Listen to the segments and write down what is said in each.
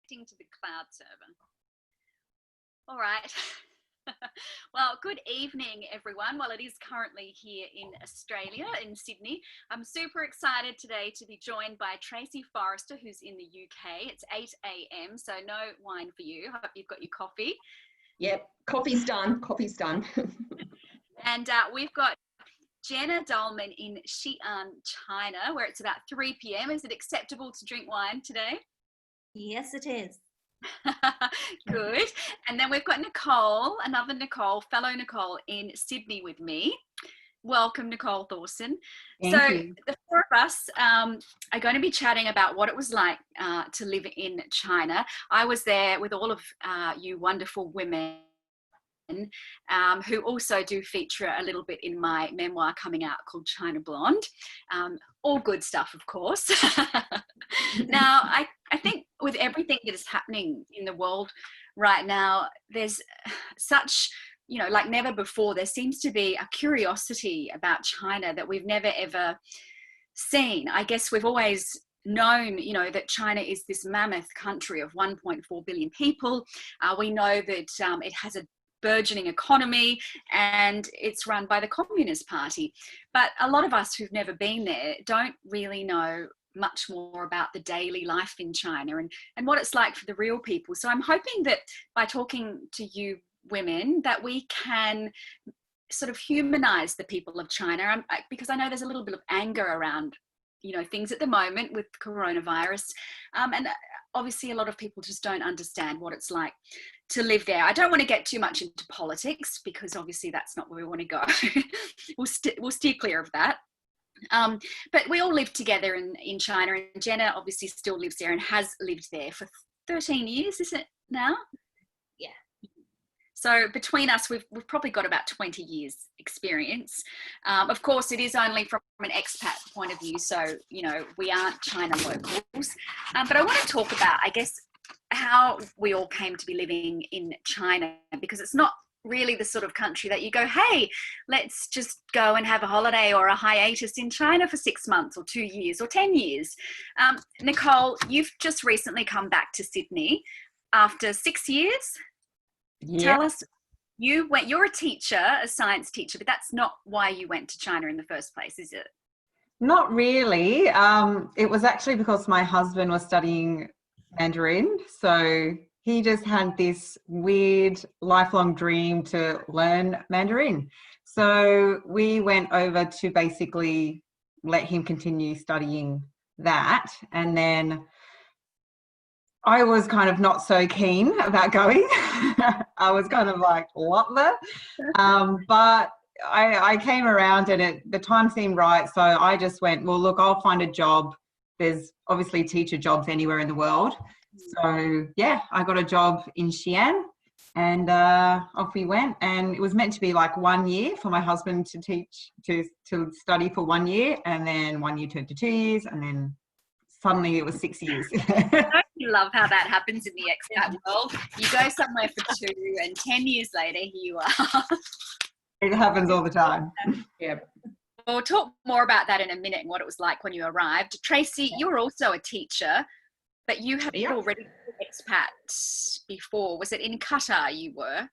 To the cloud server. All right. Well, good evening, everyone. Well, it is currently here in Australia, in Sydney. I'm super excited today to be joined by Tracy Forrester, who's in the UK. It's 8 a.m, so no wine for you. Hope you've got your coffee. Yep, coffee's done. Coffee's done. And we've got Jenna Dolman in Xi'an, China, where it's about 3 p.m. Is it acceptable to drink wine today? Yes, it is. Good. And then we've got Nicole, another Nicole, fellow Nicole in Sydney with me. Welcome, Nicole Thorson. Thank you. The four of us are going to be chatting about what it was like to live in China. I was there with all of you wonderful women who also do feature a little bit in my memoir coming out called China Blonde. All good stuff, of course. Now, I think with everything that is happening in the world right now, there's such, like never before, there seems to be a curiosity about China that we've never ever seen. I guess we've always known, that China is this mammoth country of 1.4 billion people. We know that it has a burgeoning economy and it's run by the Communist Party. But a lot of us who've never been there don't really know much more about the daily life in China and what it's like for the real people. So I'm hoping that by talking to you women that we can sort of humanize the people of China, because I know there's a little bit of anger around things at the moment with coronavirus, and obviously a lot of people just don't understand what it's like to live there. I don't want to get too much into politics because obviously that's not where we want to go. We'll steer clear of that. But we all live together in China, and Jenna obviously still lives there and has lived there for 13 years, is it now? Yeah. So between us, we've probably got about 20 years experience. Of course, it is only from an expat point of view, so, we aren't China locals. But I want to talk about, I guess, how we all came to be living in China, because it's not really the sort of country that you go, hey, let's just go and have a holiday or a hiatus in China for 6 months or 2 years or 10 years. Nicole, you've just recently come back to Sydney after 6 years. Yep. Tell us, you're a teacher, a science teacher, but that's not why you went to China in the first place, is it? Not really. It was actually because my husband was studying Mandarin. So he just had this weird lifelong dream to learn Mandarin. So we went over to basically let him continue studying that. And then I was kind of not so keen about going. I was kind of like, what the? But I came around and the time seemed right. So I just went, well, look, I'll find a job. There's obviously teacher jobs anywhere in the world. So yeah, I got a job in Xi'an and off we went. And it was meant to be like 1 year for my husband to teach, to study for 1 year. And then 1 year turned to 2 years. And then suddenly it was 6 years. You love how that happens in the expat world. You go somewhere for 2 and 10 years later, here you are. It happens all the time. Yeah. We'll talk more about that in a minute and what it was like when you arrived. Tracy, you were also a teacher, but you had already been expat before. Was it in Qatar you were?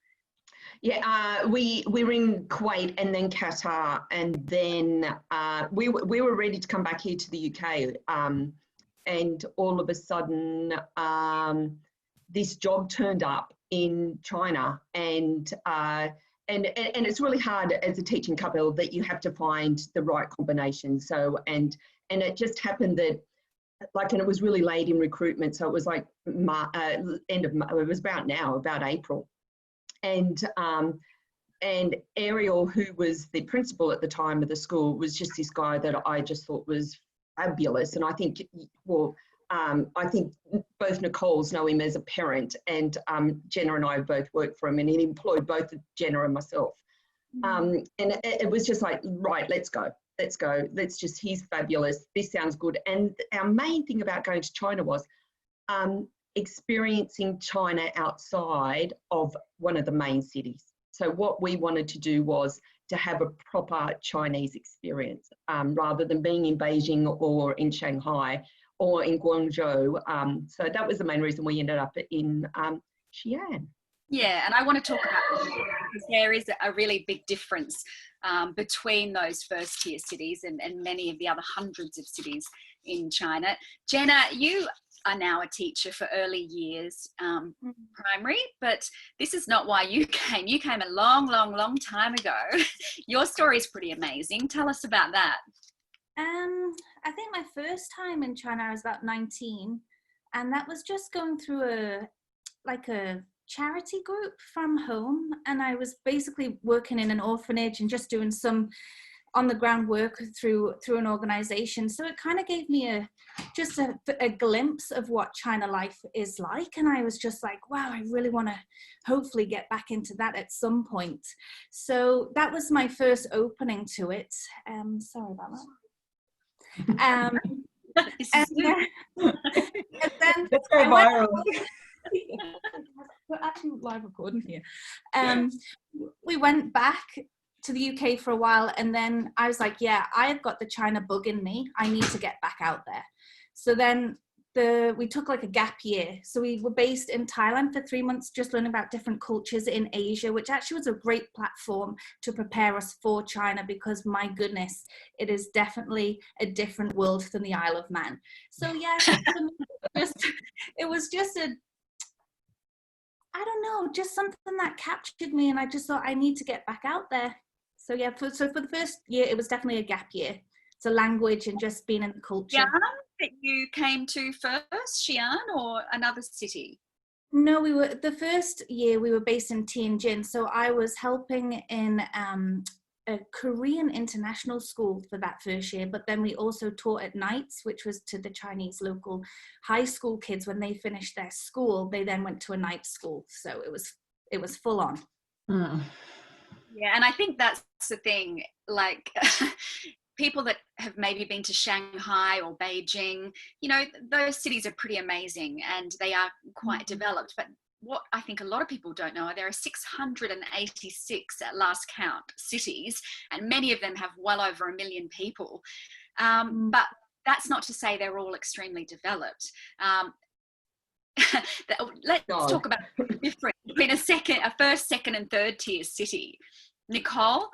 Yeah, we were in Kuwait and then Qatar, and then we were ready to come back here to the UK. And all of a sudden, this job turned up in China, and it's really hard as a teaching couple that you have to find the right combination. So and it just happened that and it was really late in recruitment, so it was like end of it was about April, and Ariel, who was the principal at the time of the school, was just this guy that I just thought was fabulous. And I think, I think both Nicoles know him as a parent, and Jenna and I have both worked for him, and he employed both Jenna and myself. And it was just like, right, let's go. He's fabulous. This sounds good. And our main thing about going to China was experiencing China outside of one of the main cities. So what we wanted to do was to have a proper Chinese experience, rather than being in Beijing or in Shanghai. or in Guangzhou. So that was the main reason we ended up in Xi'an. Yeah, and I want to talk about that because there is a really big difference between those first tier cities and many of the other hundreds of cities in China. Jenna, you are now a teacher for early years primary, but this is not why you came. You came a long, long, long time ago. Your story is pretty amazing. Tell us about that. I think my first time in China I was about 19, and that was just going through a charity group from home, and I was basically working in an orphanage and just doing some on the ground work through an organization. So it kind of gave me a glimpse of what China life is like, and I was just like, wow, I really want to hopefully get back into that at some point. So that was my first opening to it. Sorry about that. And then Let's go viral. We're actually live recording here. We went back to the UK for a while, and then I was like, yeah, I've got the China bug in me. I need to get back out there. So then we took like a gap year. So we were based in Thailand for 3 months, just learning about different cultures in Asia, which actually was a great platform to prepare us for China, because my goodness, it is definitely a different world than the Isle of Man. So yeah, it was just I don't know, just something that captured me, and I just thought I need to get back out there. So yeah, for the first year, it was definitely a gap year. So language and just being in the culture. Xi'an that you came to first, Xi'an or another city? No, the first year we were based in Tianjin. So I was helping in a Korean international school for that first year, but then we also taught at nights, which was to the Chinese local high school kids. When they finished their school, they then went to a night school. So it was full on. Yeah, and I think that's the thing, like people that have maybe been to Shanghai or Beijing, you know, those cities are pretty amazing and they are quite developed, but what I think a lot of people don't know are there are 686 at last count cities, and many of them have well over 1 million people. But that's not to say they're all extremely developed. Let's talk about the difference between a first, second, and third tier city. Nicole?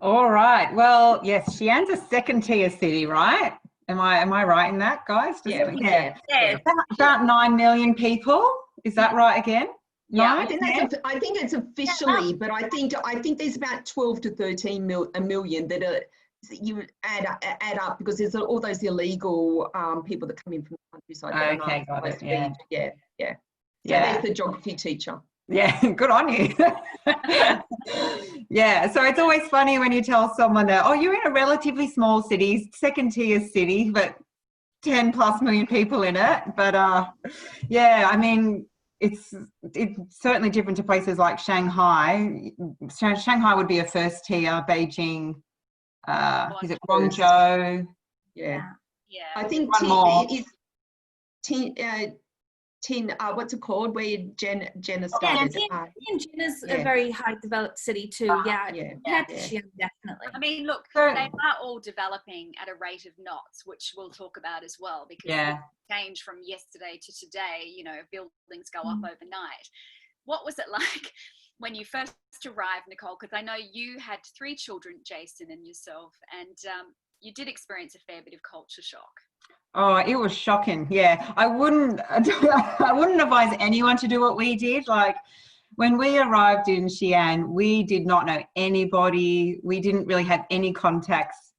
All right. Well, yes, Xi'an's a second tier city, right? Am I right in that, guys? Yeah. About 9 million people. Is that right again? Yeah, I think it's officially, but I think there's about 12 to 13 million that are, you add up, because there's all those illegal people that come in from the countryside. Okay, got it. Yeah. So there's the geography teacher. Yeah, good on you. Yeah, so it's always funny when you tell someone that, oh, you're in a relatively small city, second tier city, but 10 plus million people in it. But yeah, I mean, it's certainly different to places like Shanghai. Shanghai would be a first tier. Beijing, is it Guangzhou? Yeah. Yeah. I think what's it called? Where Jennas started. Jennas a very high developed city too. Definitely. I mean, look, they are all developing at a rate of knots, which we'll talk about as well, because they change from yesterday to today. You know, buildings go up overnight. What was it like when you first arrived, Nicole? Because I know you had 3 children, Jason and yourself, and you did experience a fair bit of culture shock. Oh, it was shocking. Yeah, I wouldn't advise anyone to do what we did. Like, when we arrived in Xi'an, we did not know anybody. We didn't really have any contacts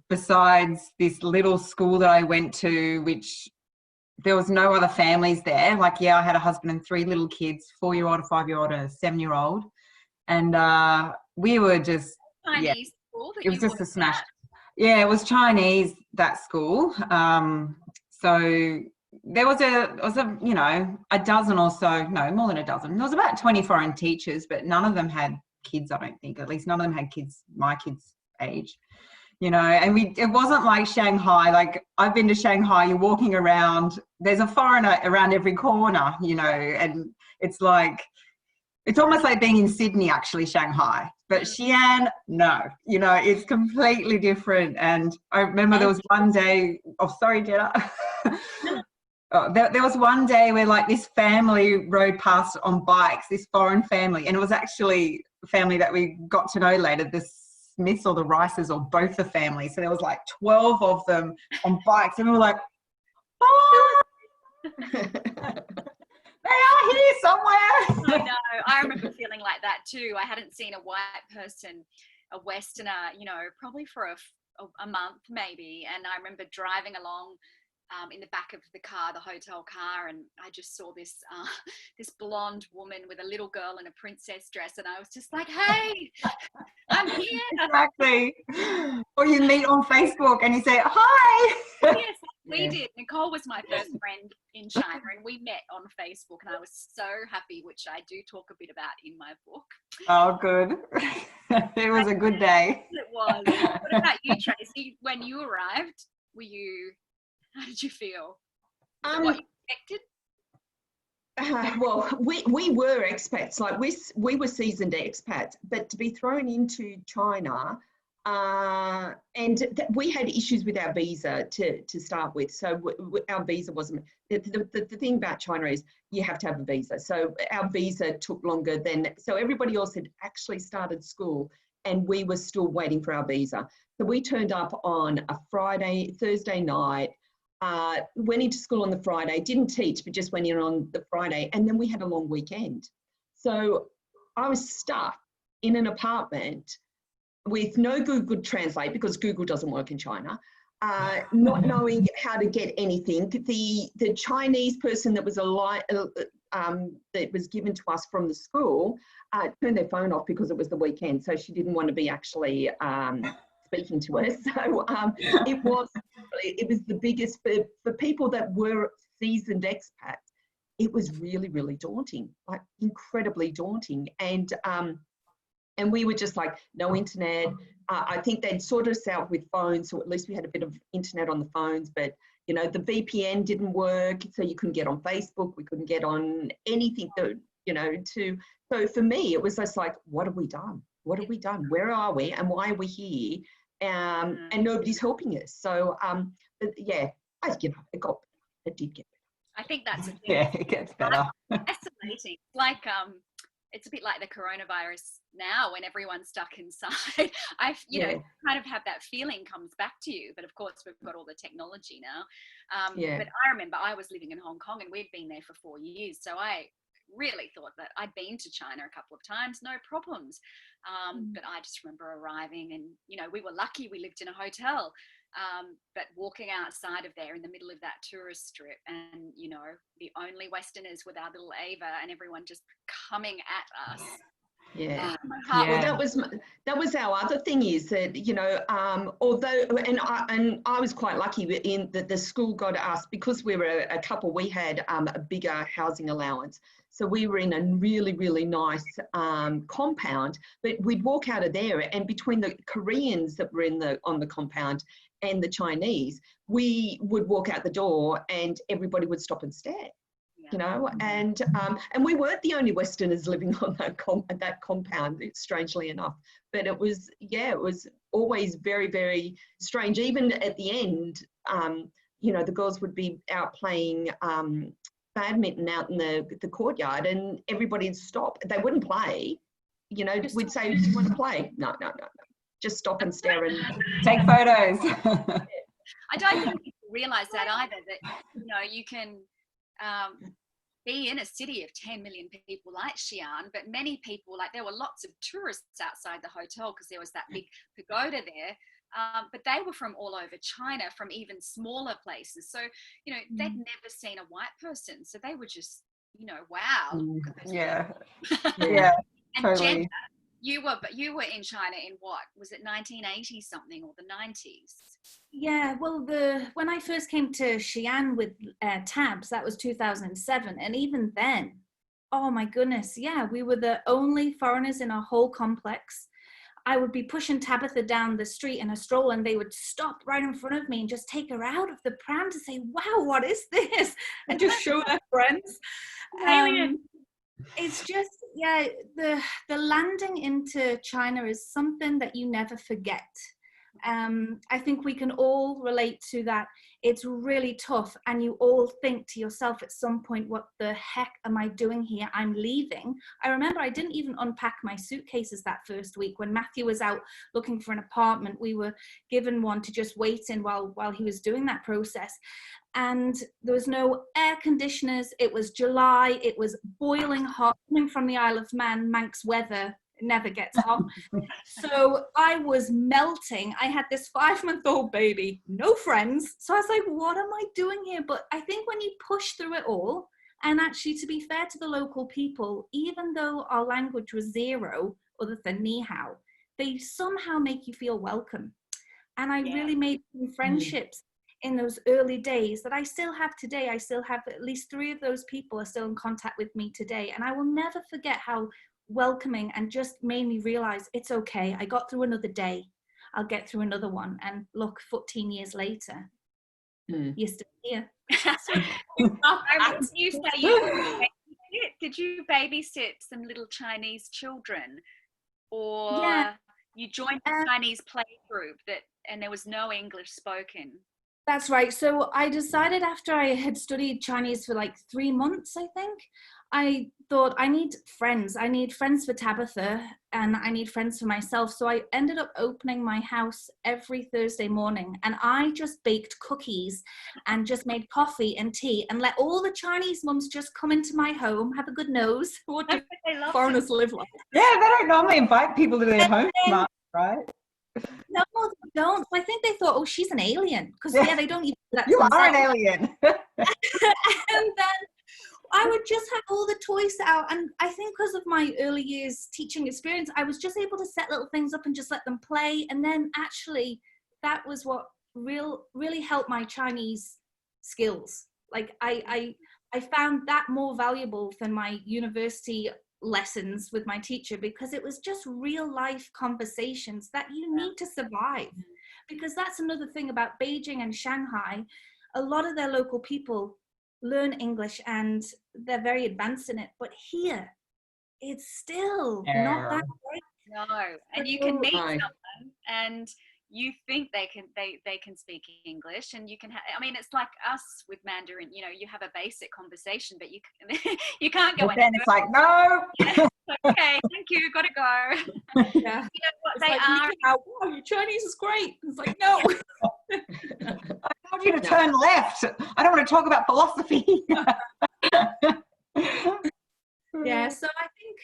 besides this little school that I went to, which there was no other families there. Like, yeah, I had a husband and 3 little kids, 4-year-old, a 5-year-old, and a 7-year-old. And we were just, Chinese school that it was just a smash. Yeah, it was Chinese, that school. So there was a you know, a dozen or so, no, more than a dozen. There was about 20 foreign teachers, but none of them had kids, I don't think. At least none of them had kids my kids' age. You know, and it wasn't like Shanghai. Like, I've been to Shanghai, you're walking around, there's a foreigner around every corner, you know, and it's like, It's almost like being in Sydney, actually, Shanghai. But Xi'an, no, you know, it's completely different. And I remember there was one day, oh, sorry, Jenna. There was one day where like this family rode past on bikes, this foreign family, and it was actually a family that we got to know later, the Smiths or the Rices or both the families. So there was like 12 of them on bikes, and we were like, oh, they are here somewhere. I know. I remember feeling like that too. I hadn't seen a white person, a Westerner, you know, probably for a month maybe. And I remember driving along in the back of the car, the hotel car, and I just saw this this blonde woman with a little girl in a princess dress, and I was just like, hey, I'm here. Exactly. Or you meet on Facebook and you say, hi. Yes, we did. Nicole was my first friend in China, and we met on Facebook, and I was so happy, which I do talk a bit about in my book. Oh, good. It was a good day. It was. What about you, Tracy? When you arrived, how did you feel? What you expected? Well, we were expats, like we were seasoned expats, but to be thrown into China, and we had issues with our visa to start with. So our visa wasn't, the thing about China is you have to have a visa. So our visa took longer so everybody else had actually started school, and we were still waiting for our visa. So we turned up on a Thursday night, went into school on the Friday, didn't teach, but just went in on the Friday, and then we had a long weekend. So I was stuck in an apartment with no Google Translate, because Google doesn't work in China, not knowing how to get anything. The Chinese person that was that was given to us from the school turned their phone off because it was the weekend, so she didn't want to be actually speaking to us. So it was the biggest for people that were seasoned expats. It was really, really daunting, like incredibly daunting. And we were just like, no internet. I think they'd sorted us out with phones, so at least we had a bit of internet on the phones. But you know, the VPN didn't work, so you couldn't get on Facebook. We couldn't get on anything that, you know. So for me, it was just like, what have we done? What have we done? Where are we? And why are we here? And nobody's helping us. So, but yeah, it did get better. I think that's the thing. Yeah, it gets better. Fascinating. Like, it's a bit like the coronavirus now, when everyone's stuck inside. You know, kind of have that feeling comes back to you. But of course, we've got all the technology now. But I remember I was living in Hong Kong, and we'd been there for 4 years. So I really thought that I'd been to China a couple of times, no problems. But I just remember arriving, and, you know, we were lucky we lived in a hotel, but walking outside of there in the middle of that tourist strip, and, you know, the only Westerners with our little Ava, and everyone just coming at us. Yeah. Well, that was our other thing, is that, you know, although, and I was quite lucky in that the school got us, because we were a couple, we had a bigger housing allowance. So we were in a really, really nice compound, but we'd walk out of there, and between the Koreans that were on the compound and the Chinese, we would walk out the door and everybody would stop and stare. You know, and we weren't the only Westerners living on that compound, strangely enough. But it was always very, very strange. Even at the end, you know, the girls would be out playing badminton out in the courtyard, and everybody'd stop. They wouldn't play. You know, we'd say, "Do you want to play?" No. Just stop and stare and take photos. I don't think people realise that either. That, you know, you can be in a city of 10 million people like Xi'an, but many people, like, there were lots of tourists outside the hotel because there was that big pagoda there, but they were from all over China, from even smaller places. So, you know, they'd never seen a white person, so they were just, you know, wow. Look at those people. Yeah, and totally. Jenna, you were in China in what was it, 1980 something, or the 90s? Yeah, well, when I first came to Xi'an with Tabs, that was 2007, and even then, oh my goodness, yeah, we were the only foreigners in our whole complex. I would be pushing Tabitha down the street in a stroller, and they would stop right in front of me and just take her out of the pram to say, "Wow, what is this?" and just show their friends. It's just, yeah, the landing into China is something that you never forget. I think we can all relate to that. It's really tough, and you all think to yourself at some point, what the heck am I doing here? I'm leaving. I remember I didn't even unpack my suitcases that first week. When Matthew was out looking for an apartment, we were given one to just wait in while he was doing that process. And there was no air conditioners. It was July. It was boiling hot, coming from the Isle of Man, Manx weather. It never gets hot. So I was melting. I had this 5-month-old baby, no friends. So I was like, what am I doing here? But I think when you push through it all, and actually, to be fair to the local people, even though our language was zero, other than ni hao, they somehow make you feel welcome. And I really made some friendships in those early days that I still have today. I still have at least 3 of those people are still in contact with me today. And I will never forget how welcoming and just made me realize it's okay. I got through another day. I'll get through another one. And look, 14 years later, you're still here. You say did you babysit some little Chinese children, or you joined a Chinese play group and there was no English spoken? That's right. So I decided after I had studied Chinese for like 3 months, I think, I thought I need friends. I need friends for Tabitha and I need friends for myself. So I ended up opening my house every Thursday morning, and I just baked cookies and just made coffee and tea and let all the Chinese mums just come into my home, have a good nose. What do foreigners live like? Yeah, they don't normally invite people to their home much, right? No, they don't. I think they thought, oh, she's an alien. Because, they don't even do that. You are an alien. And then I would just have all the toys out. And I think because of my early years teaching experience, I was just able to set little things up and just let them play. And then actually, that was what really helped my Chinese skills. Like, I found that more valuable than my university lessons with my teacher, because it was just real life conversations that you need to survive. Because that's another thing about Beijing and Shanghai. A lot of their local people learn English and they're very advanced in it, but here it's still not that great. No, and you can meet someone and you think they can speak English, and you can I mean, it's like us with Mandarin, you have a basic conversation, but you can't go in. Then it's like, no. Okay, thank you, gotta go. Yeah. You know what it's they like, are. Wow, your Chinese is great. It's like, no. I told you to turn left. I don't want to talk about philosophy. Yeah, so I think,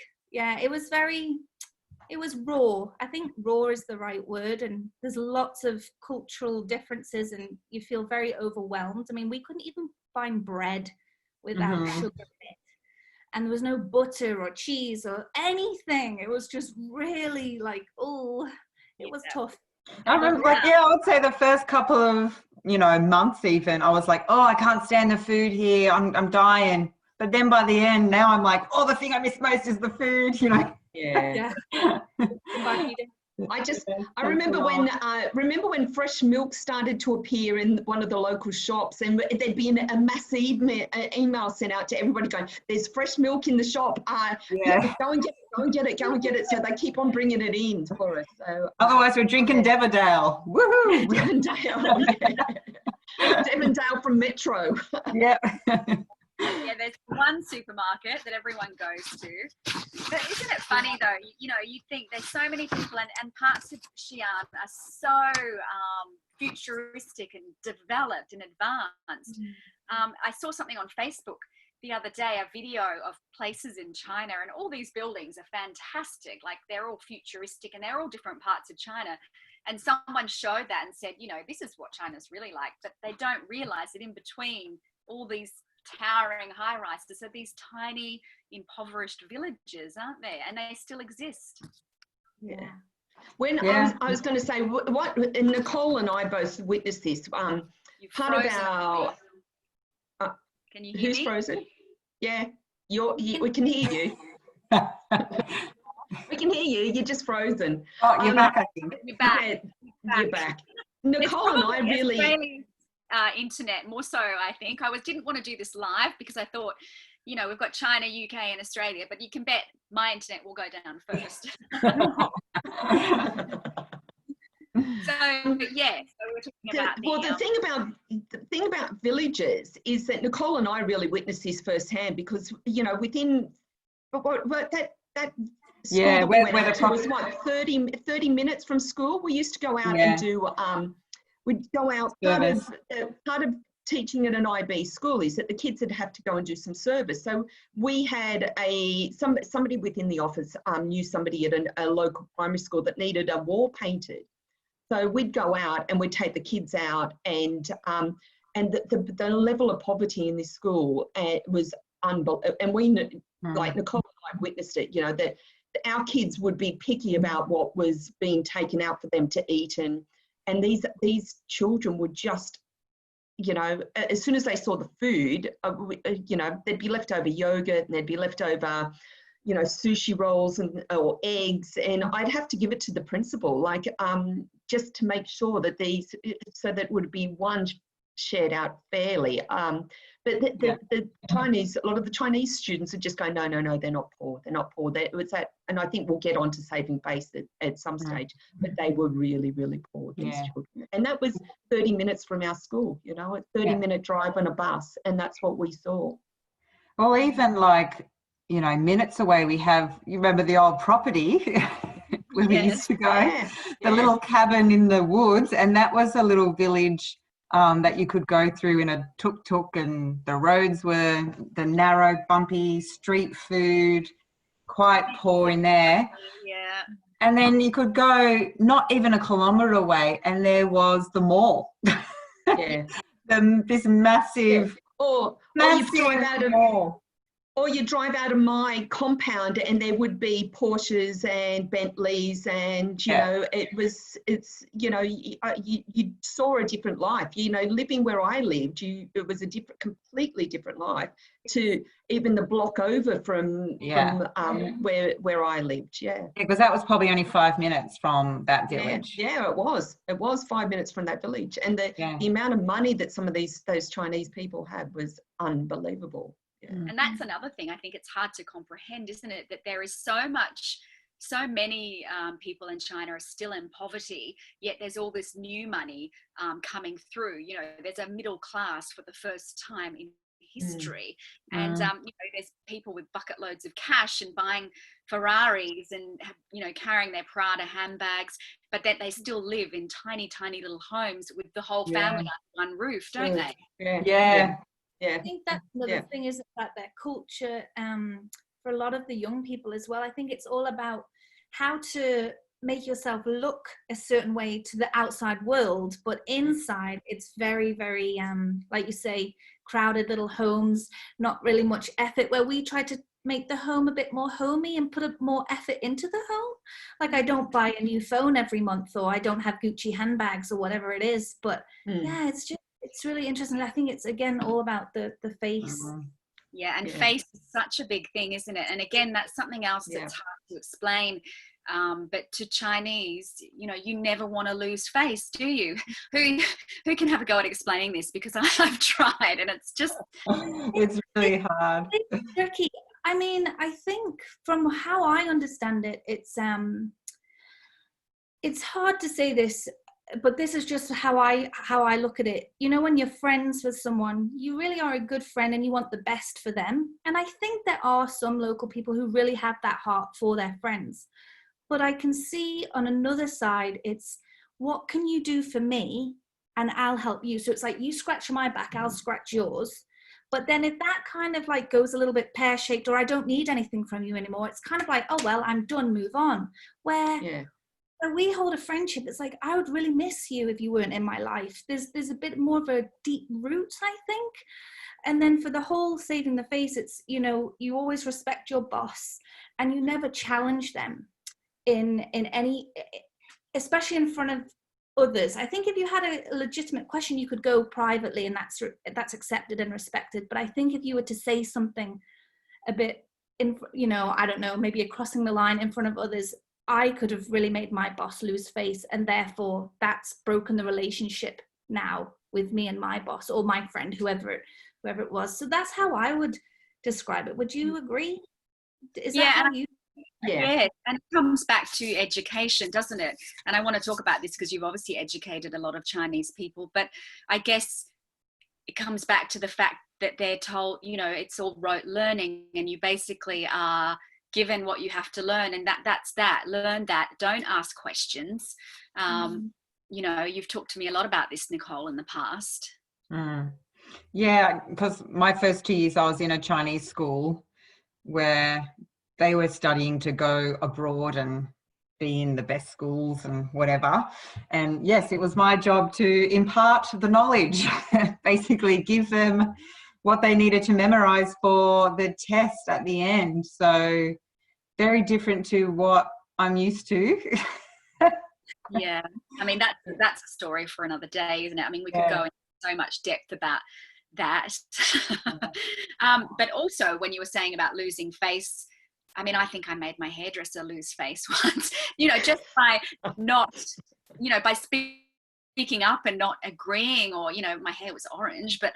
it was raw. I think raw is the right word, and there's lots of cultural differences and you feel very overwhelmed. I mean, we couldn't even find bread without sugar in it, and there was no butter or cheese or anything. It was just really like, it was tough. I remember, I would say the first couple of, months even, I was like, I can't stand the food here. I'm dying. But then by the end, now I'm like, the thing I miss most is the food, Yeah. I remember when fresh milk started to appear in one of the local shops, and there'd be a massive email sent out to everybody going, "There's fresh milk in the shop. Go and get it." So they keep on bringing it in for us. So otherwise, we're drinking Devondale. Woohoo! Devondale from Metro. Yeah. Yeah, there's one supermarket that everyone goes to. But isn't it funny though? You think there's so many people, and parts of Xi'an are so futuristic and developed and advanced. I saw something on Facebook the other day, a video of places in China, and all these buildings are fantastic. Like, they're all futuristic and they're all different parts of China. And someone showed that and said, this is what China's really like. But they don't realize that in between all these towering high rises are these tiny impoverished villages, aren't there? And they still exist. Yeah. I was going to say, what and Nicole and I both witnessed this. Part of our can you hear who's me? Frozen? Yeah, we can hear you. We can hear you. You're just frozen. Oh, you're back, I think. You're back. You're back. Nicole and I really. Internet more so, I think. I didn't want to do this live because I thought you know, we've got China, UK and Australia, but you can bet my internet will go down first. So yeah, so we're talking about the thing about villages is that Nicole and I really witnessed this firsthand, because, you know, within that school that we went out to was what, 30 minutes from school. We used to go out and do we'd go out, part of teaching at an IB school is that the kids would have to go and do some service. So we had somebody within the office knew somebody at a local primary school that needed a wall painted. So we'd go out and we'd take the kids out, and the level of poverty in this school was unbelievable. And we, like Nicole and I witnessed it, you know, that our kids would be picky about what was being taken out for them to eat. And these children would just, you know, as soon as they saw the food, you know, there'd be leftover yogurt and there'd be leftover, you know, sushi rolls or eggs, and I'd have to give it to the principal, like, just to make sure that so that would be one shared out fairly. But the Chinese, a lot of the Chinese students would just go, no, they're not poor. They're not poor. It was that, and I think we'll get on to saving face at some stage, but they were really, really poor, these children. And that was 30 minutes from our school, you know, a 30-minute drive on a bus, and that's what we saw. Well, even like, you know, minutes away, we have, you remember the old property where we used to go, the little cabin in the woods, and that was a little village that you could go through in a tuk-tuk, and the roads were the narrow, bumpy, street food, quite poor in there. Yeah. And then you could go not even a kilometre away, and there was the mall. This massive, or you drive out of mall. Or you drive out of my compound and there would be Porsches and Bentleys, and, you know, it's, you know, you saw a different life, you know, living where I lived, it was a completely different life to even the block over from where I lived. Because that was probably only 5 minutes from that village. It was 5 minutes from that village, and the amount of money that some of those Chinese people had was unbelievable. And that's another thing I think it's hard to comprehend, isn't it? That there is so many people in China are still in poverty, yet there's all this new money coming through. You know, there's a middle class for the first time in history. And, you know, there's people with bucket loads of cash and buying Ferraris and, you know, carrying their Prada handbags, but that they still live in tiny, tiny little homes with the whole family under one roof, don't they? I think that's another thing, is about their culture for a lot of the young people as well. I think it's all about how to make yourself look a certain way to the outside world, but inside it's very, very, like you say, crowded little homes, not really much effort, where we try to make the home a bit more homey and put a more effort into the home. Like, I don't buy a new phone every month, or I don't have Gucci handbags or whatever it is, but it's really interesting. I think it's, again, all about the face. Face is such a big thing, isn't it? And again, that's something else that's hard to explain. But to Chinese, you know, you never want to lose face, do you? Who can have a go at explaining this? Because I've tried, and it's just it's really hard. It's tricky. I mean, I think from how I understand it, it's hard to say this, but this is just how I look at it. You know, when you're friends with someone, you really are a good friend and you want the best for them. And I think there are some local people who really have that heart for their friends. But I can see on another side, it's what can you do for me and I'll help you. So it's like, you scratch my back, I'll scratch yours. But then if that kind of like goes a little bit pear-shaped, or I don't need anything from you anymore, it's kind of like, oh, well, I'm done, move on. Where we hold a friendship, it's like, I would really miss you if you weren't in my life. There's a bit more of a deep root, I think. And then for the whole saving the face, it's, you know, you always respect your boss and you never challenge them in any, especially in front of others. I think if you had a legitimate question, you could go privately, and that's accepted and respected. But I think if you were to say something a bit, you know, I don't know, maybe you're crossing the line in front of others, I could have really made my boss lose face, and therefore that's broken the relationship now with me and my boss, or my friend, whoever it was. So that's how I would describe it. Would you agree? Is that Yeah, how and you? yeah, and it comes back to education, doesn't it? And I want to talk about this because you've obviously educated a lot of Chinese people, but I guess it comes back to the fact that they're told, you know, it's all rote learning, and you basically are given what you have to learn, and that's that. Learn that. Don't ask questions. You know, you've talked to me a lot about this, Nicole, in the past. Yeah, because my first 2 years I was in a Chinese school where they were studying to go abroad and be in the best schools and whatever. And yes, it was my job to impart the knowledge, basically give them what they needed to memorize for the test at the end. So very different to what I'm used to. Yeah, I mean, that's a story for another day, isn't it? I mean, we could go into so much depth about that. But also when you were saying about losing face, I mean, I think I made my hairdresser lose face once, you know, just by not, you know, by speaking up and not agreeing, or, you know, my hair was orange, but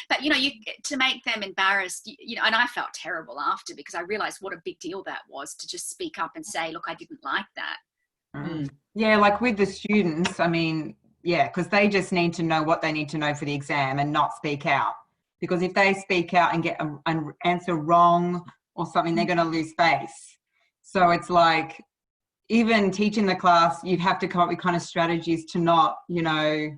but, you know, you to make them embarrassed, you know, and I felt terrible after, because I realized what a big deal that was to just speak up and say, look, I didn't like that. Yeah, like with the students, I mean, yeah, because they just need to know what they need to know for the exam and not speak out. Because if they speak out and get an answer wrong or something, they're going to lose face. So it's like, even teaching the class, you'd have to come up with kind of strategies to not, you know,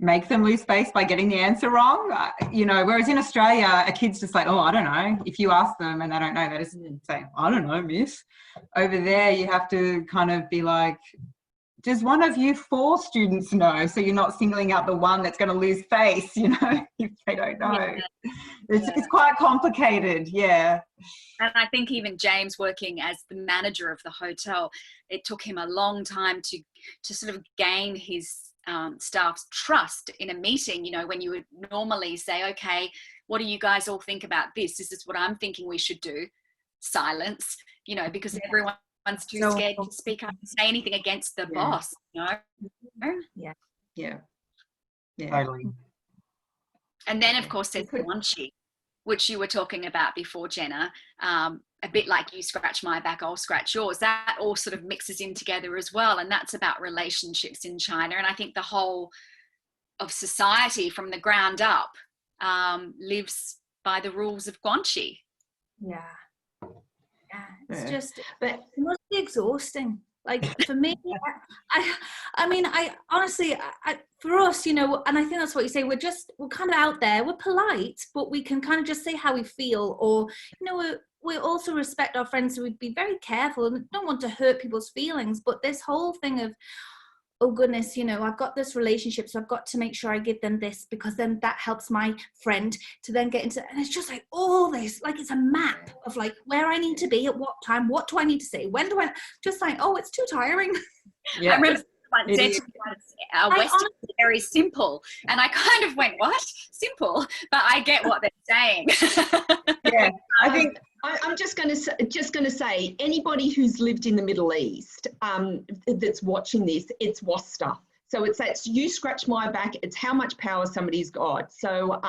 make them lose face by getting the answer wrong. You know, whereas in Australia, a kid's just like, oh, I don't know. If you ask them and they don't know, they just say, I don't know, miss. Over there, you have to kind of be like, does one of you 4 students know? So you're not singling out the one that's going to lose face, you know, if they don't know. It's quite complicated, yeah. And I think even James, working as the manager of the hotel, it took him a long time to sort of gain his staff's trust in a meeting, you know, when you would normally say, okay, what do you guys all think about this? This is what I'm thinking we should do. Silence, you know, because everyone's too scared to speak up and say anything against the boss, you know? Yeah. Totally. And then, of course, there's guanxi, which you were talking about before, Jenna. A bit like you scratch my back, I'll scratch yours. That all sort of mixes in together as well. And that's about relationships in China. And I think the whole of society from the ground up lives by the rules of guanxi. Yeah, it's just, but it must be exhausting. Like for me, I mean, I honestly, for us, you know, and I think that's what you say, we're kind of out there, we're polite, but we can kind of just say how we feel, or, you know, we also respect our friends, so we'd be very careful and don't want to hurt people's feelings. But this whole thing of, oh goodness, you know, I've got this relationship, so I've got to make sure I give them this, because then that helps my friend to then get into, and it's just like all this, like it's a map of like where I need to be at what time, what do I need to say, when do I, just like, oh, it's too tiring. I remember someone said to me, Western is very simple, and I kind of went, what? Simple? But I get what they're saying. Yeah, I think I'm just going to say, anybody who's lived in the Middle East that's watching this, it's Worcester. So it's you scratch my back. It's how much power somebody's got. So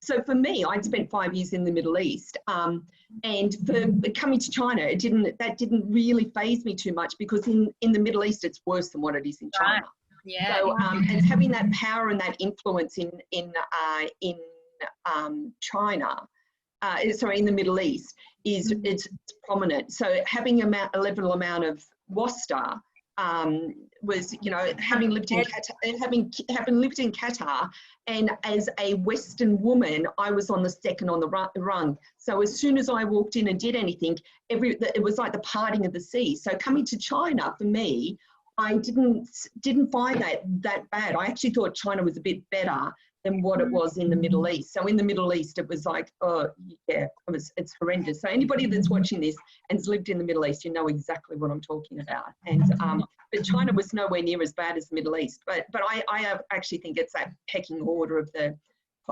so for me, I'd spent 5 years in the Middle East, and for coming to China, that didn't really faze me too much, because in the Middle East, it's worse than what it is in China. Right. Yeah. So and having that power and that influence in China. Sorry, in the Middle East, it's prominent. So having a level amount of Worcester was, you know, having lived in Qatar, and as a Western woman, I was on the second on the rung. So as soon as I walked in and did anything, it was like the parting of the sea. So coming to China, for me, I didn't find that bad. I actually thought China was a bit better than what it was in the Middle East. So in the Middle East, it was like, oh yeah, it's horrendous. So anybody that's watching this and has lived in the Middle East, you know exactly what I'm talking about. And but China was nowhere near as bad as the Middle East. But I actually think it's that pecking order of the,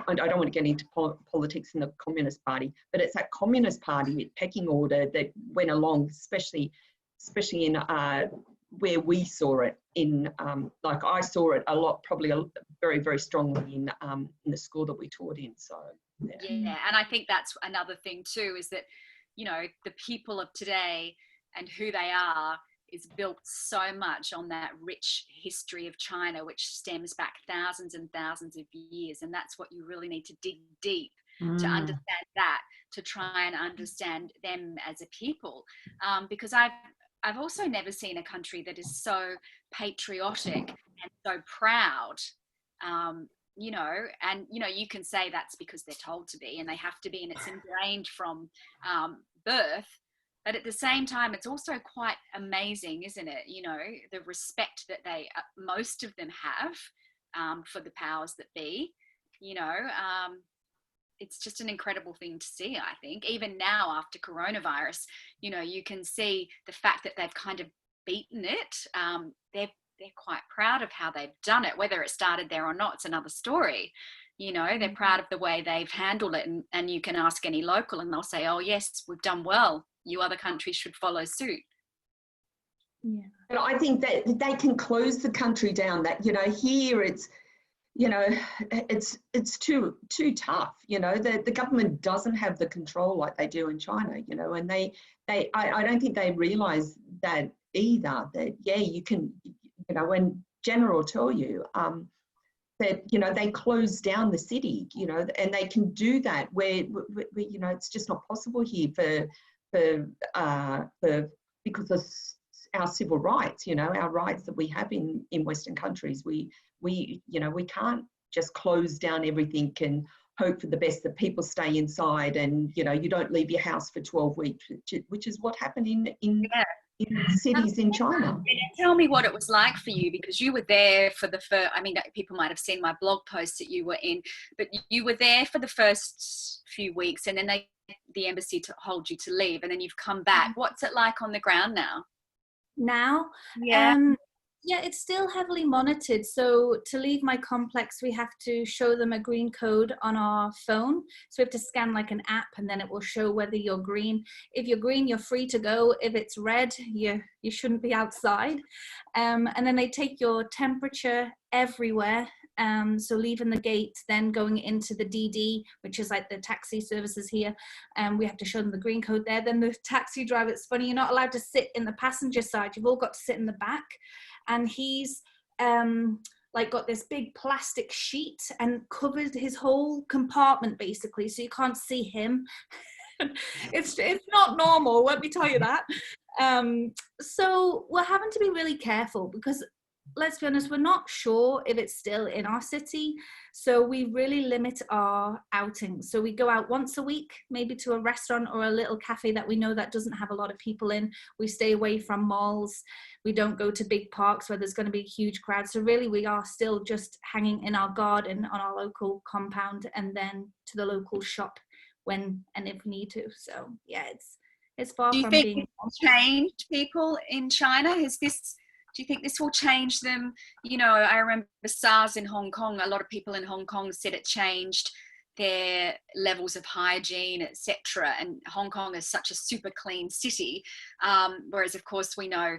I don't want to get into politics in the Communist Party, but it's that Communist Party pecking order that went along, especially in where we saw it in, like I saw it a lot, probably very, very strongly in the school that we taught in. So Yeah, and I think that's another thing too, is that, you know, the people of today and who they are is built so much on that rich history of China, which stems back thousands and thousands of years. And that's what you really need to dig deep to understand that, to try and understand them as a people. Because I've also never seen a country that is so patriotic and so proud. You know, and you know, you can say that's because they're told to be and they have to be, and it's ingrained from birth. But at the same time, it's also quite amazing, isn't it? You know, the respect that they, most of them have for the powers that be. You know, it's just an incredible thing to see, I think. Even now, after coronavirus, you know, you can see the fact that they've kind of beaten it. They're quite proud of how they've done it. Whether it started there or not, it's another story. You know, they're proud of the way they've handled it. And you can ask any local and they'll say, oh, yes, we've done well. You other countries should follow suit. Yeah. But I think that they can close the country down. That, you know, here it's, you know, it's too tough. You know, the government doesn't have the control like they do in China. You know, and I don't think they realise that either. That yeah, you can, you know, when Jenna will tell you that, you know, they close down the city. You know, and they can do that where you know, it's just not possible here because of our civil rights, you know, our rights that we have in Western countries. We you know, we can't just close down everything and hope for the best that people stay inside and, you know, you don't leave your house for 12 weeks, which is what happened in cities in China. Tell me what it was like for you, because you were there for the first, I mean, people might have seen my blog post that you were in, but you were there for the first few weeks and then the embassy told you to leave and then you've come back. What's it like on the ground now? Yeah, it's still heavily monitored. So to leave my complex, we have to show them a green code on our phone. So we have to scan like an app and then it will show whether you're green. If you're green, you're free to go. If it's red, you shouldn't be outside. And then they take your temperature everywhere. So leaving the gate, then going into the DD, which is like the taxi services here, we have to show them the green code there. Then the taxi driver, it's funny, you're not allowed to sit in the passenger side. You've all got to sit in the back. And he's like got this big plastic sheet and covered his whole compartment basically, so you can't see him. It's not normal, let me tell you that. So we're having to be really careful because, let's be honest, we're not sure if it's still in our city. So we really limit our outings. So we go out once a week, maybe to a restaurant or a little cafe that we know that doesn't have a lot of people in. We stay away from malls. We don't go to big parks where there's going to be a huge crowd. So really we are still just hanging in our garden on our local compound and then to the local shop when and if we need to. So yeah, it's far from being... Do you think it's changed people in China? Do you think this will change them? You know, I remember SARS in Hong Kong. A lot of people in Hong Kong said it changed their levels of hygiene, etc. And Hong Kong is such a super clean city. Whereas, of course, we know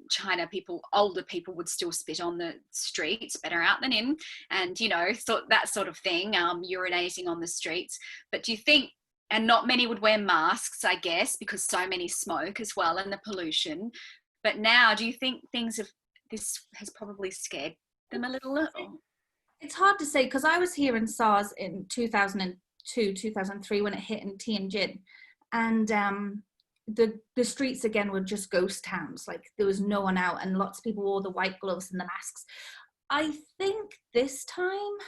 China older people would still spit on the streets, better out than in. And, you know, that sort of thing, urinating on the streets. But do you think, and not many would wear masks, I guess, because so many smoke as well and the pollution. But now, do you think this has probably scared them a little? It's hard to say because I was here in SARS in 2002, 2003 when it hit in Tianjin. And the streets again were just ghost towns. Like there was no one out and lots of people wore the white gloves and the masks. I think this time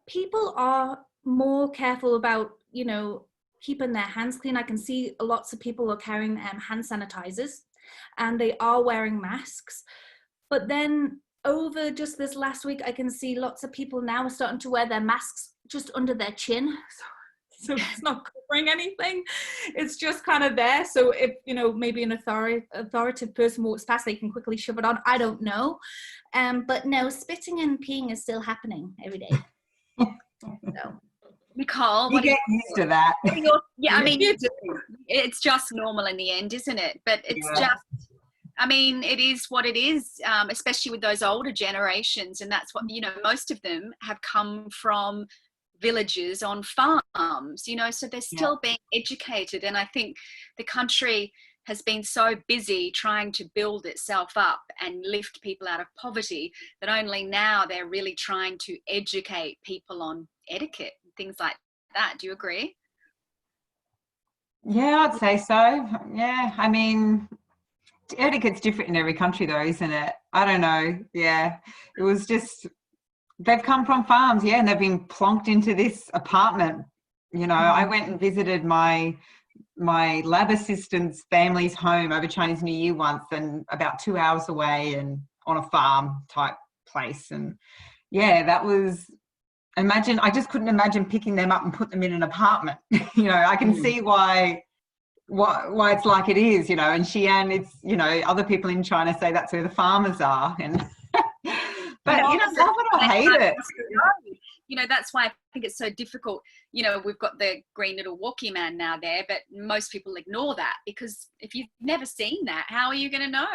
people are more careful about, you know, keeping their hands clean. I can see lots of people are carrying hand sanitizers and they are wearing masks. But then over just this last week, I can see lots of people now are starting to wear their masks just under their chin. So it's not covering anything. It's just kind of there. So if, you know, maybe an authoritative person walks past, they can quickly shove it on. I don't know. But no, spitting and peeing is still happening every day. So. Nicole, you get used to that. Yeah, I mean, it's just normal in the end, isn't it? But it's just, I mean, it is what it is, especially with those older generations. And that's what, you know, most of them have come from villages on farms, you know, so they're still being educated. And I think the country has been so busy trying to build itself up and lift people out of poverty that only now they're really trying to educate people on etiquette and things like that. Do you agree? Yeah, I'd say so. Yeah, I mean, etiquette's different in every country though, isn't it? I don't know. Yeah, it was just, they've come from farms, yeah, and they've been plonked into this apartment. You know, I went and visited my lab assistant's family's home over Chinese New Year once, and about 2 hours away, and on a farm type place. And yeah, that was, I just couldn't imagine picking them up and put them in an apartment. You know, I can see why it's like it is, you know. And Xi'an, it's, you know, other people in China say that's where the farmers are. And but you know, love it or hate it. You know, that's why I think it's so difficult. You know, we've got the green little walkie man now there, but most people ignore that, because if you've never seen that, how are you going to know?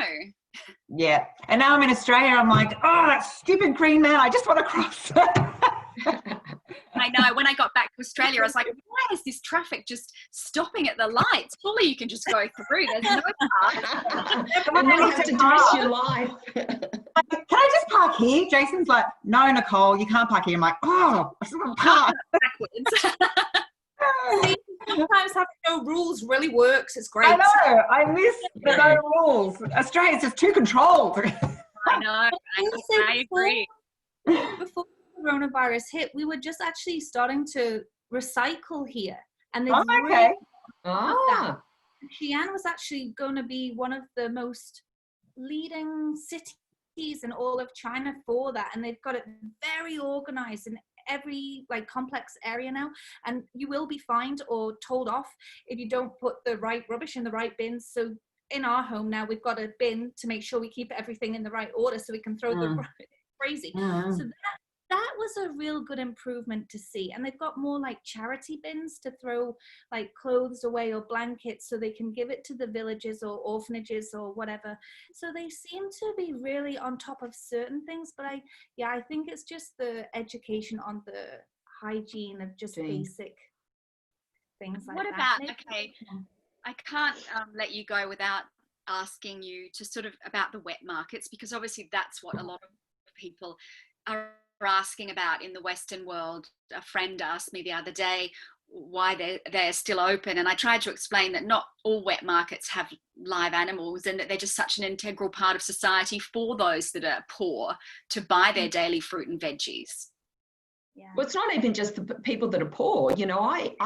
Yeah. And now I'm in Australia, I'm like, oh, that stupid green man, I just want to cross. I know. When I got back to Australia, I was like, why is this traffic just stopping at the lights? Surely you can just go through. There's no park. You don't have to dress your life. Can I just park here? Jason's like, no, Nicole, you can't park here. I'm like, oh, I just want to park. Sometimes having no rules really works. It's great. I know. I miss the no rules. Australia's just too controlled. I know. I agree. Before coronavirus hit, we were just actually starting to recycle here, and they've okay. Xi'an was actually going to be one of the most leading cities in all of China for that, and they've got it very organized in every like complex area now, and you will be fined or told off if you don't put the right rubbish in the right bins. So in our home now, we've got a bin to make sure we keep everything in the right order so we can throw the crazy. So that was a real good improvement to see. And they've got more like charity bins to throw like clothes away or blankets, so they can give it to the villages or orphanages or whatever. So they seem to be really on top of certain things. But I think it's just the education on the hygiene of just basic things like that. What about, okay, I can't let you go without asking you to sort of about the wet markets, because obviously that's what a lot of people are asking about in the Western world. A friend asked me the other day why they're still open, and I tried to explain that not all wet markets have live animals, and that they're just such an integral part of society for those that are poor to buy their daily fruit and veggies. Yeah. Well, it's not even just the people that are poor. You know, I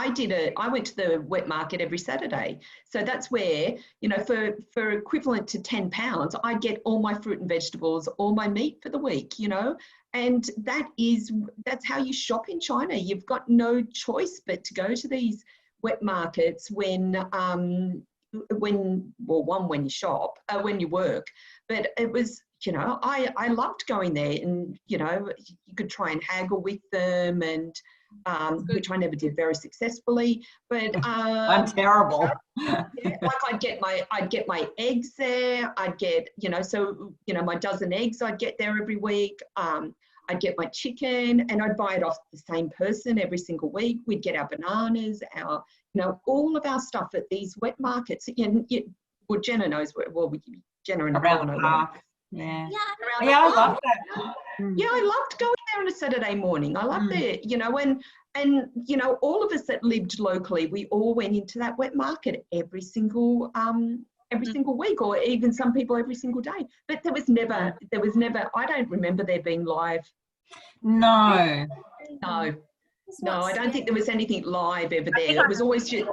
went to the wet market every Saturday. So that's where, you know, for equivalent to £10, I get all my fruit and vegetables, all my meat for the week, you know, and that's how you shop in China. You've got no choice but to go to these wet markets when you shop, when you work. But it was, you know, I loved going there, and, you know, you could try and haggle with them, and which I never did very successfully. But I'm terrible. Yeah, like I'd get my eggs there. I'd get, you know, so, you know, my dozen eggs I'd get there every week. I'd get my chicken, and I'd buy it off the same person every single week. We'd get our bananas, you know, all of our stuff at these wet markets. And well, Jenna knows where. Well, Jenna and Nicole know. Yeah. I love that. Yeah, I loved going there on a Saturday morning. I loved it, you know, and you know, all of us that lived locally, we all went into that wet market every single week, or even some people every single day. But there was never. I don't remember there being live. No, I don't think there was anything live over there. It was always just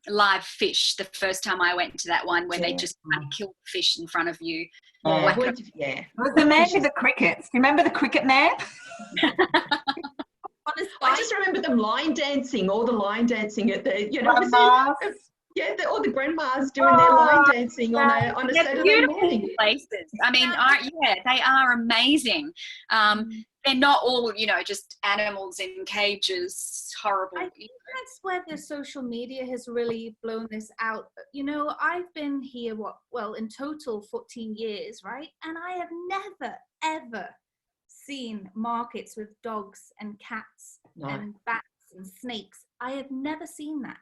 live fish. The first time I went to that one, when they just kind of killed the fish in front of you. Yeah. It was the man with the crickets. Remember the cricket man? I just remember them line dancing, all the line dancing at the, you know, all the grandmas doing their line dancing on a Saturday morning. Places. I mean, they are amazing. They're not all, you know, just animals in cages, horrible. I think that's where the social media has really blown this out. You know, I've been here, in total 14 years, right? And I have never, ever seen markets with dogs and cats and bats and snakes. I have never seen that.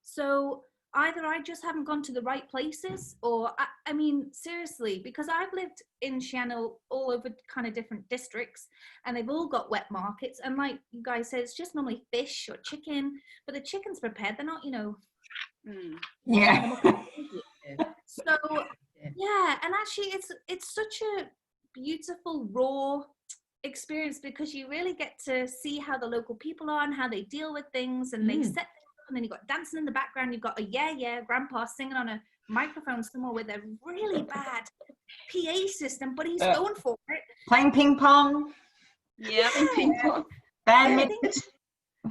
So either I just haven't gone to the right places, or I mean, seriously, because I've lived in Xi'an all over kind of different districts, and they've all got wet markets. And like you guys said, it's just normally fish or chicken, but the chicken's prepared. They're not, Yeah. So yeah, and actually it's such a beautiful raw experience, because you really get to see how the local people are and how they deal with things, and they set things up, and then you've got dancing in the background, you've got a grandpa singing on a microphone somewhere with a really bad PA system, but he's going for it. Playing ping pong. Yeah. Ping pong.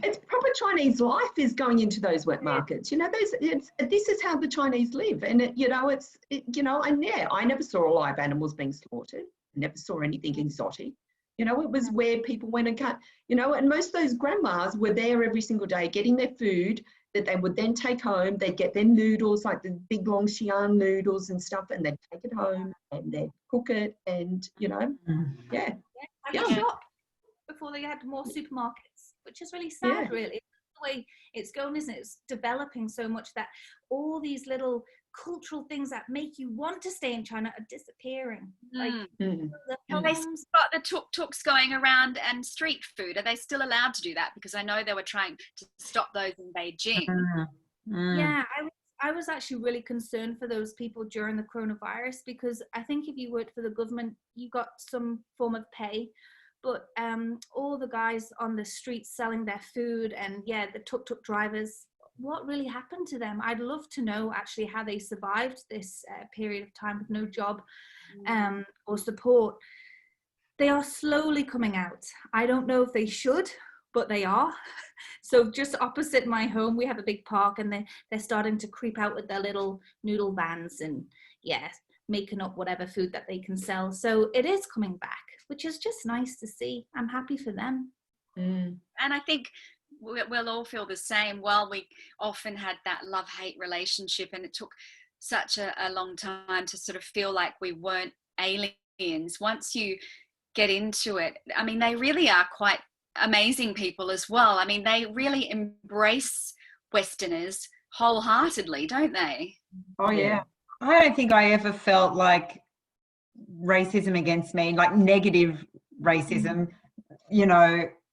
It's proper Chinese life is going into those wet markets. This is how the Chinese live, and I never saw live animals being slaughtered. Never saw anything exotic. It was where people went and cut. And most of those grandmas were there every single day, getting their food that they would then take home. They'd get their noodles, like the big long Xi'an noodles and stuff, and they'd take it home and they'd cook it, and shop before they had more supermarkets, which is really sad, really. The way it's going, isn't it? It's developing so much that all these little cultural things that make you want to stay in China are disappearing. Like They got the tuk-tuks going around and street food. Are they still allowed to do that? Because I know they were trying to stop those in Beijing. Yeah, I was actually really concerned for those people during the coronavirus, because I think if you worked for the government, you got some form of pay. But all the guys on the streets selling their food, and the tuk-tuk drivers, what really happened to them? I'd love to know actually how they survived this period of time with no job or support. They are slowly coming out. I don't know if they should, but they are. So just opposite my home, we have a big park, and they're starting to creep out with their little noodle vans and making up whatever food that they can sell. So it is coming back, which is just nice to see. I'm happy for them. And I think we'll all feel the same. Well, we often had that love-hate relationship, and it took such a long time to sort of feel like we weren't aliens. Once you get into it, I mean, they really are quite amazing people as well. I mean, they really embrace Westerners wholeheartedly, don't they? Oh yeah. I don't think I ever felt like racism against me, like negative racism.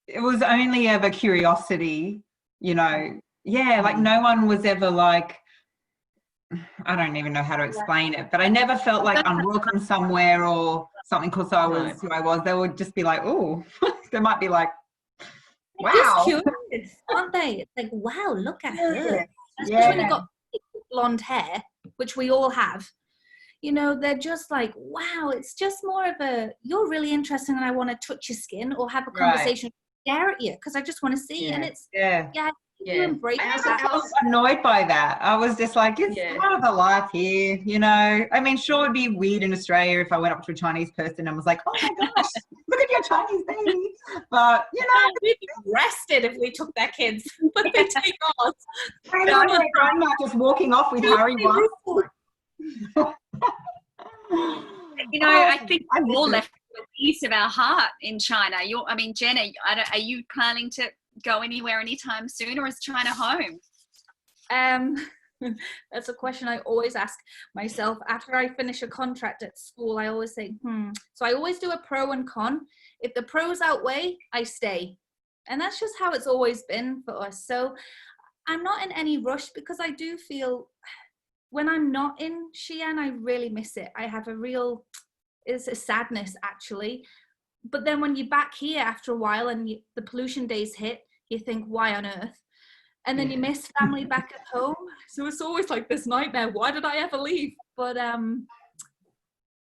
It was only ever curiosity, like no one was ever like, I don't even know how to explain it, but I never felt like unwelcome somewhere or something because I was who I was. They would just be like, oh, they might be like, wow. Just curious, aren't they? It's like, wow, look at her. Especially when you've got blonde hair, which we all have. They're just like, wow, it's just more of a, you're really interesting and I want to touch your skin or have a conversation, stare at you because I just want to see. And it's, you embrace that. I was annoyed by that. I was just like, it's part of the life here, I mean, sure, it'd be weird in Australia if I went up to a Chinese person and was like, oh my gosh, look at your Chinese baby. But, we'd be arrested if we took their kids, but they take ours. I know my grandma just walking off with Harry once. I think we're all left with a piece of our heart in China. Jenna, are you planning to go anywhere anytime soon, or is China home? That's a question I always ask myself after I finish a contract at school. I always say, So I always do a pro and con. If the pros outweigh, I stay. And that's just how it's always been for us. So I'm not in any rush, because I do feel when I'm not in Xi'an, I really miss it. I have it's a sadness actually. But then when you're back here after a while and the pollution days hit, you think, why on earth? And then you miss family back at home. So it's always like this nightmare. Why did I ever leave? But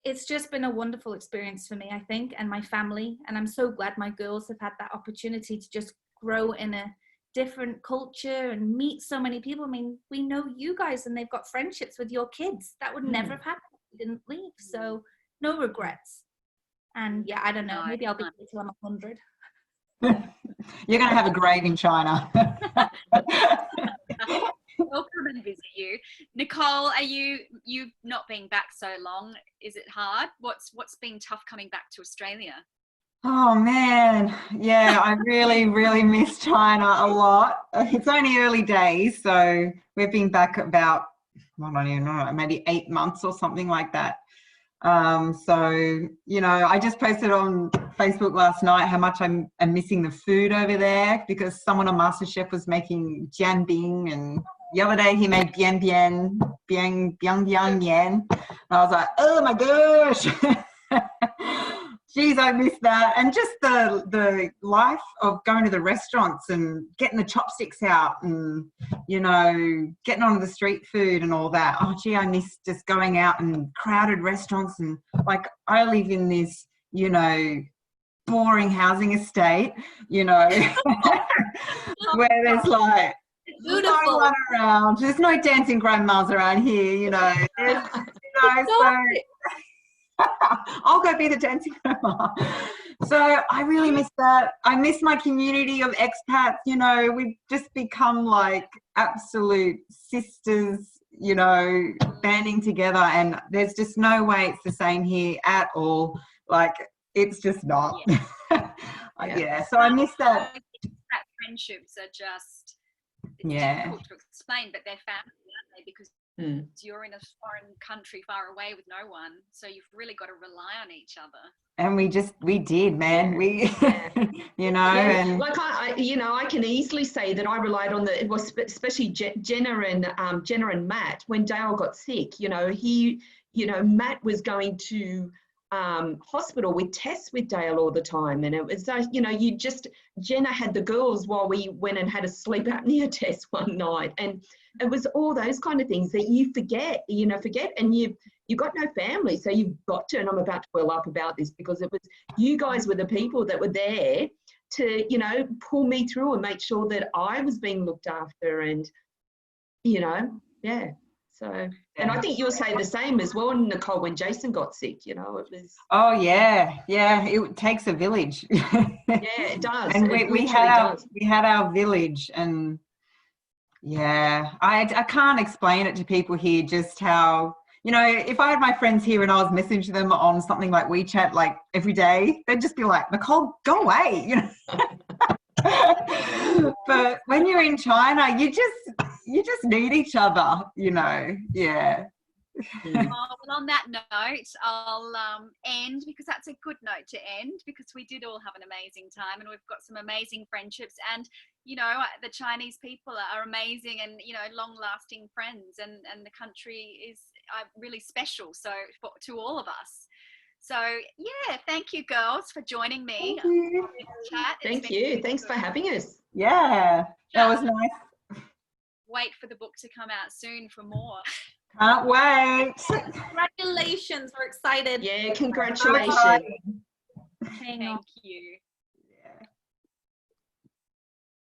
it's just been a wonderful experience for me, I think, and my family. And I'm so glad my girls have had that opportunity to just grow in a different culture and meet so many people. I mean, we know you guys and they've got friendships with your kids. That would never have happened if we didn't leave. So no regrets. And I don't know, maybe I'll be here till I'm 100. You're going to have a grave in China. We'll come and visit you. Nicole, you've not been back so long. Is it hard? What's been tough coming back to Australia? Oh man, yeah, I really, really miss China a lot. It's only early days, so we've been back about, I don't even know, maybe 8 months or something like that. So, you know, I just posted on Facebook last night how much I'm missing the food over there, because someone on MasterChef was making jian bing, and the other day he made biang yan. And I was like, oh my gosh. Geez, I miss that. And just the life of going to the restaurants and getting the chopsticks out and, you know, getting onto the street food and all that. Oh, gee, I miss just going out and crowded restaurants. And like, I live in this, you know, boring housing estate, you know, where there's like no one around. There's no dancing grandmas around here, you know. There's, you know, so I'll go be the dancing grandma. So I really miss that. I miss my community of expats. You know, we've just become like absolute sisters, you know, banding together, and there's just no way it's the same here at all. Like, it's just not. Yeah. So I miss that. Friendships are just, it's difficult to explain, but they're family, aren't they? Because you're in a foreign country far away with no one, so you've really got to rely on each other. And we did, man. We, you know, and like I, you know, I can easily say that I relied on it was especially Jenna and Matt when Dale got sick. You know, Matt was going to hospital with tests with Dale all the time, and it was you know, Jenna had the girls while we went and had a sleep apnea test one night, and it was all those kind of things that you forget, and you got no family, so you've got to, and I'm about to well up about this because it was you guys were the people that were there to, you know, pull me through and make sure that I was being looked after, and you know, so, and I think you'll say the same as well, Nicole, when Jason got sick, you know, it was. Oh, yeah. It takes a village. Yeah, it does. And we had our village, and I can't explain it to people here just how, you know, if I had my friends here and I was messaging them on something like WeChat like every day, they'd just be like, Nicole, go away, you know. But when you're in China, you just need each other, you know. Well, on that note, I'll end, because that's a good note to end, because we did all have an amazing time and we've got some amazing friendships, and you know, the Chinese people are amazing, and you know, long-lasting friends, and the country is really special, so to all of us. So yeah, thank you girls for joining me. Thank you. Thanks for having us. Yeah, that was nice. Wait for the book to come out soon for more. Can't wait. Congratulations. We're excited. Yeah, congratulations. Thank you.